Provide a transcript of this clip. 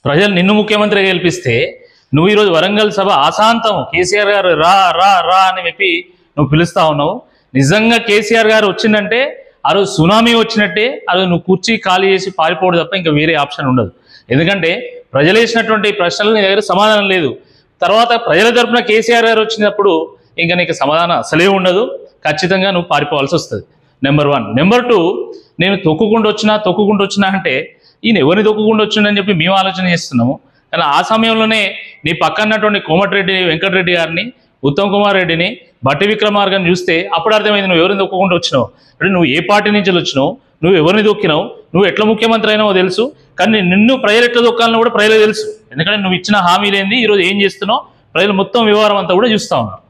ప్రజలు నిన్ను ముఖ్యమంత్రిగా గెలిపిస్తే నువ్వు ఈరోజు వరంగల్ సభ ఆశాంతం కేసీఆర్ గారు రా రా రా అని చెప్పి నువ్వు పిలుస్తా ఉన్నావు. నిజంగా కేసీఆర్ గారు వచ్చిందంటే ఆ రోజు సునామీ వచ్చినట్టే, ఆ రోజు నువ్వు కుర్చీ ఖాళీ చేసి పారిపోవడం తప్ప ఇంకా వేరే ఆప్షన్ ఉండదు. ఎందుకంటే ప్రజలు వేసినటువంటి ప్రశ్నలు నీ దగ్గర సమాధానం లేదు. తర్వాత ప్రజల తరపున కేసీఆర్ గారు వచ్చినప్పుడు ఇంకా నీకు సమాధానం అసలే ఉండదు. ఖచ్చితంగా నువ్వు పారిపోవాల్సి వస్తుంది. నెంబర్ 1. నెంబర్ 2, నేను తొక్కుకుంటూ వచ్చినా అంటే ఈయన ఎవరిని తొక్కుకుంటూ వచ్చిండని చెప్పి మేము ఆలోచన చేస్తున్నాము. కానీ ఆ సమయంలోనే నీ పక్కన్నటువంటి కోమటిరెడ్డి వెంకటరెడ్డి గారిని, ఉత్తమ్ కుమార్ రెడ్డిని, బట్టి విక్రమార్కని చూస్తే అప్పుడు అర్థమైంది నువ్వు ఎవరిని తొక్కుకుంటూ వచ్చినావు అంటే నువ్వు ఏ పార్టీ నుంచి వచ్చినావు, నువ్వు ఎవరిని దొక్కినావు, నువ్వు ఎట్లా ముఖ్యమంత్రి అయినావో తెలుసు. కానీ నిన్ను ప్రజలు ఎట్లా దొక్కాలనో కూడా ప్రజలకు తెలుసు. ఎందుకంటే నువ్వు ఇచ్చిన హామీలేంది, ఈరోజు ఏం చేస్తున్నావు, ప్రజలు మొత్తం వ్యవహారం అంతా కూడా చూస్తా ఉన్నారు.